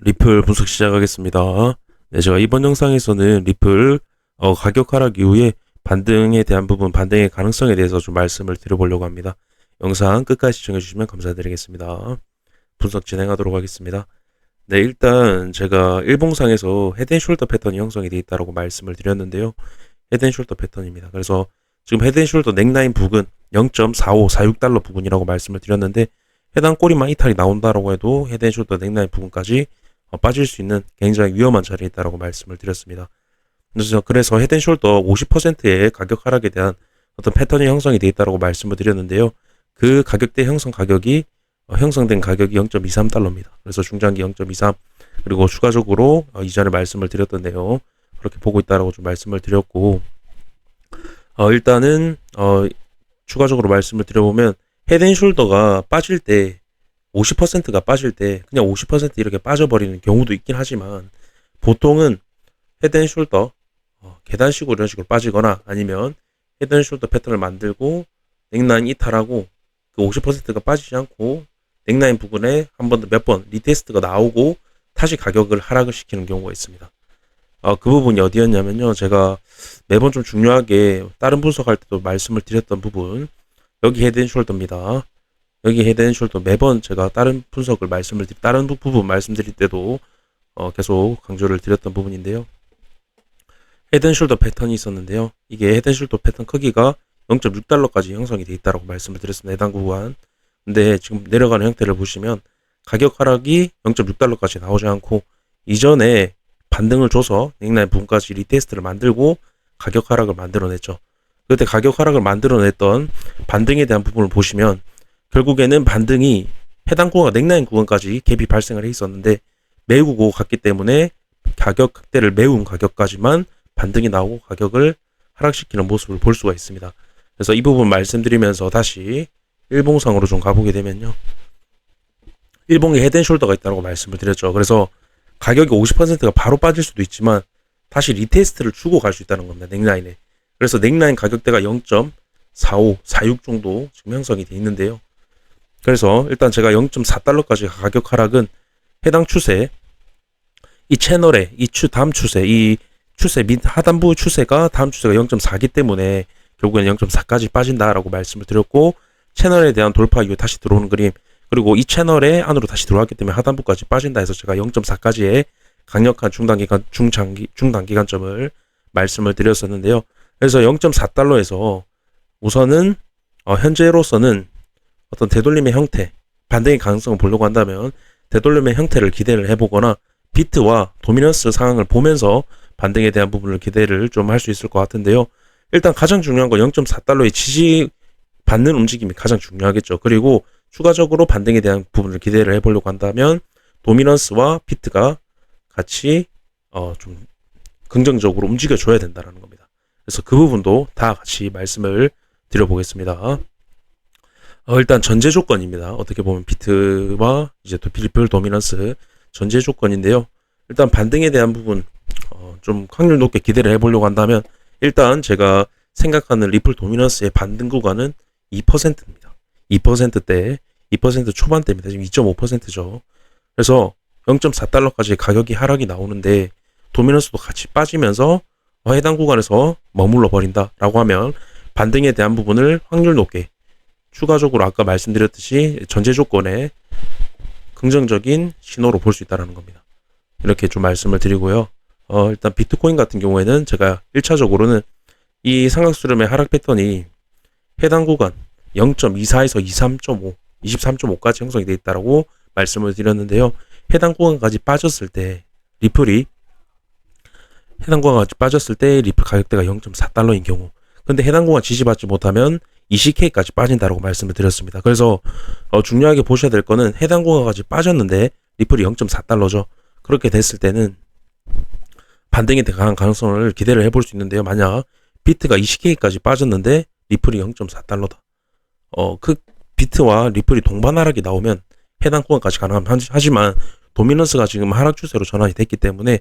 리플 분석 시작하겠습니다. 네, 제가 이번 영상에서는 리플 가격 하락 이후에 반등에 대한 부분, 반등의 가능성에 대해서 좀 말씀을 드려보려고 합니다. 영상 끝까지 시청해주시면 감사드리겠습니다. 분석 진행하도록 하겠습니다. 네, 일단 제가 일봉상에서 헤드앤숄더 패턴이 형성이 되어 있다고 말씀을 드렸는데요. 헤드앤숄더 패턴입니다. 그래서 지금 헤드앤숄더 넥라인 부근 0.45, 46달러 부근이라고 말씀을 드렸는데 해당 꼬리만 이탈이 나온다라고 해도 헤드앤숄더 넥라인 부분까지 빠질 수 있는 굉장히 위험한 자리에 있다라고 말씀을 드렸습니다. 그래서 헤드앤숄더 50%의 가격 하락에 대한 어떤 패턴이 형성이 되어 있다라고 말씀을 드렸는데요. 그 가격대 형성 가격이 형성된 가격이 0.23달러입니다. 그래서 중장기 0.23 그리고 추가적으로 이전에 말씀을 드렸던데요. 그렇게 보고 있다라고 좀 말씀을 드렸고 일단은 추가적으로 말씀을 드려보면 헤드앤숄더가 빠질 때 50%가 빠질 때 그냥 50% 이렇게 빠져버리는 경우도 있긴 하지만 보통은 헤드앤숄더 계단식으로 이런 식으로 빠지거나 아니면 헤드앤숄더 패턴을 만들고 넥라인 이탈하고 그 50%가 빠지지 않고 넥라인 부분에 한 번 더 몇 번 리테스트가 나오고 다시 가격을 하락을 시키는 경우가 있습니다. 그 부분이 어디였냐면요. 제가 매번 좀 중요하게 다른 분석할 때도 말씀을 드렸던 부분 여기 헤드앤숄더입니다. 여기 헤드앤숄더 매번 제가 다른 분석을 다른 부분 말씀드릴 때도 계속 강조를 드렸던 부분인데요. 헤드앤숄더 패턴이 있었는데요. 이게 헤드앤숄더 패턴 크기가 0.6달러까지 형성이 되어 있다고 말씀을 드렸습니다. 해당 구간. 근데 지금 내려가는 형태를 보시면 가격 하락이 0.6달러까지 나오지 않고 이전에 반등을 줘서 넥라인 부분까지 리테스트를 만들고 가격 하락을 만들어냈죠. 그때 가격 하락을 만들어냈던 반등에 대한 부분을 보시면 결국에는 반등이 해당 구간 넥라인 구간까지 갭이 발생을 해 있었는데 메우고 갔기 때문에 가격 극대를 메운 가격까지만 반등이 나오고 가격을 하락시키는 모습을 볼 수가 있습니다. 그래서 이 부분 말씀드리면서 다시 일봉상으로 좀 가보게 되면요. 일봉에 헤드앤숄더가 있다고 말씀을 드렸죠. 그래서 가격이 50%가 바로 빠질 수도 있지만 다시 리테스트를 주고 갈 수 있다는 겁니다. 넥라인에. 그래서 넥라인 가격대가 0.45, 46 정도 지금 형성이 되어 있는데요. 그래서 일단 제가 0.4달러까지 가격 하락은 해당 추세, 이 채널의 다음 추세, 이 추세 하단부 추세가 다음 추세가 0.4기 때문에 결국에는 0.4까지 빠진다라고 말씀을 드렸고 채널에 대한 돌파 이후 다시 들어오는 그림 그리고 이 채널의 안으로 다시 들어왔기 때문에 하단부까지 빠진다 해서 제가 0.4까지의 강력한 중단기간점을 말씀을 드렸었는데요. 그래서 0.4달러에서 우선은 현재로서는 어떤 되돌림의 형태, 반등의 가능성을 보려고 한다면 되돌림의 형태를 기대를 해보거나 비트와 도미넌스 상황을 보면서 반등에 대한 부분을 기대를 좀 할 수 있을 것 같은데요. 일단 가장 중요한 건 0.4달러의 지지 받는 움직임이 가장 중요하겠죠. 그리고 추가적으로 반등에 대한 부분을 기대를 해보려고 한다면 도미넌스와 비트가 같이 좀 긍정적으로 움직여줘야 된다는 겁니다. 그래서 그 부분도 다 같이 말씀을 드려보겠습니다. 일단 전제 조건입니다. 어떻게 보면 비트와 이제 리플 도미넌스 전제 조건인데요. 일단 반등에 대한 부분 좀 확률 높게 기대를 해보려고 한다면 일단 제가 생각하는 리플 도미넌스의 반등 구간은 2%입니다. 2%대, 2% 초반대입니다. 지금 2.5%죠. 그래서 0.4달러까지 가격이 하락이 나오는데 도미넌스도 같이 빠지면서 해당 구간에서 머물러 버린다라고 하면 반등에 대한 부분을 확률 높게 추가적으로 아까 말씀드렸듯이 전제 조건에 긍정적인 신호로 볼 수 있다는 겁니다. 이렇게 좀 말씀을 드리고요. 일단 비트코인 같은 경우에는 제가 1차적으로는 이 삼각수렴의 하락 패턴이 해당 구간 0.24에서 23.5, 23.5까지 형성이 되어 있다고 말씀을 드렸는데요. 해당 구간까지 빠졌을 때 리플 가격대가 0.4달러인 경우 근데 해당 구간 지지받지 못하면 20K까지 빠진다라고 말씀을 드렸습니다. 그래서 중요하게 보셔야 될 거는 해당 구간까지 빠졌는데 리플이 0.4달러죠. 그렇게 됐을 때는 반등에 대한 가능성을 기대를 해볼 수 있는데요. 만약 비트가 20K까지 빠졌는데 리플이 0.4달러다. 그 비트와 리플이 동반 하락이 나오면 해당 구간까지 하지만 도미넌스가 지금 하락 추세로 전환이 됐기 때문에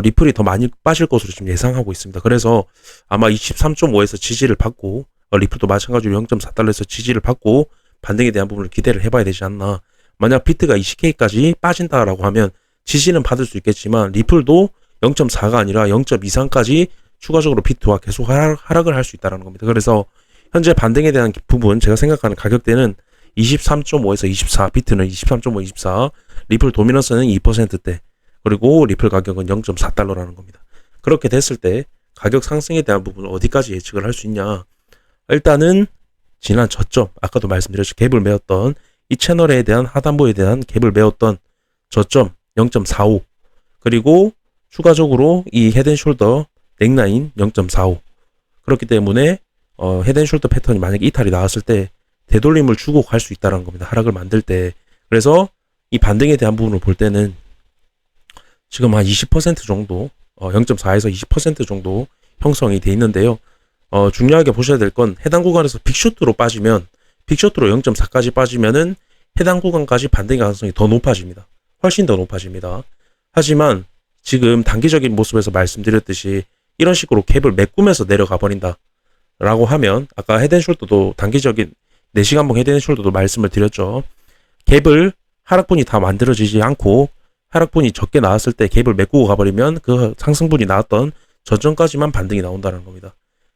리플이 더 많이 빠질 것으로 지금 예상하고 있습니다. 그래서 아마 23.5에서 지지를 받고 리플도 마찬가지로 0.4달러에서 지지를 받고 반등에 대한 부분을 기대를 해봐야 되지 않나. 만약 비트가 20K까지 빠진다라고 하면 지지는 받을 수 있겠지만 리플도 0.4가 아니라 0.23까지 추가적으로 비트와 계속 하락을 할 수 있다는 겁니다. 그래서 현재 반등에 대한 부분 제가 생각하는 가격대는 23.5에서 24, 비트는 23.5, 24, 리플 도미넌스는 2%대, 그리고 리플 가격은 0.4달러라는 겁니다. 그렇게 됐을 때 가격 상승에 대한 부분을 어디까지 예측을 할 수 있냐? 일단은 지난 저점, 아까도 말씀드렸죠. 갭을 메웠던 이 채널에 대한 하단부에 대한 갭을 메웠던 저점 0.45, 그리고 추가적으로 이 헤드앤숄더 넥라인 0.45. 그렇기 때문에 헤드앤숄더 패턴이 만약에 이탈이 나왔을 때 되돌림을 주고 갈 수 있다는 겁니다. 하락을 만들 때. 그래서 이 반등에 대한 부분을 볼 때는 지금 한 20% 정도, 0.4에서 20% 정도 형성이 돼 있는데요. 중요하게 보셔야 될 건 해당 구간에서 빅쇼트로 빠지면, 빅쇼트로 0.4까지 빠지면은 해당 구간까지 반등의 가능성이 더 높아집니다. 훨씬 더 높아집니다. 하지만 지금 단기적인 모습에서 말씀드렸듯이 이런 식으로 갭을 메꾸면서 내려가 버린다 라고 하면, 아까 헤드앤숄더도 단기적인 4시간봉 헤드앤숄더도 말씀을 드렸죠. 갭을 하락분이 다 만들어지지 않고 하락분이 적게 나왔을 때 갭을 메꾸고 가버리면 그 상승분이 나왔던 저점까지만 반등이 나온다는 겁니다.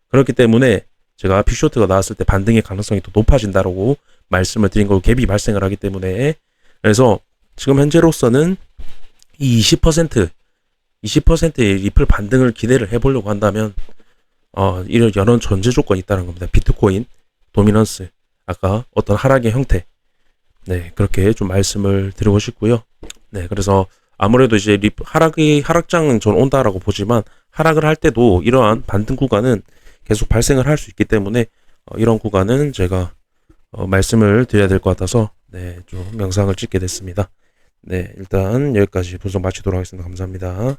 그렇기 때문에 제가 빅쇼트가 나왔을 때 반등의 가능성이 더 높아진다라고 말씀을 드린 거고, 갭이 발생을 하기 때문에. 그래서 지금 현재로서는 이 20%의 리플 반등을 기대를 해보려고 한다면 이런 여러 전제 조건이 있다는 겁니다. 비트코인, 도미넌스, 아까 어떤 하락의 형태, 네, 그렇게 좀 말씀을 드리고 싶고요. 네, 그래서 아무래도 이제 하락장은 전 온다라고 보지만 하락을 할 때도 이러한 반등 구간은 계속 발생을 할 수 있기 때문에 이런 구간은 제가 말씀을 드려야 될 것 같아서 네, 좀 영상을 찍게 됐습니다. 네, 일단 여기까지 분석 마치도록 하겠습니다. 감사합니다.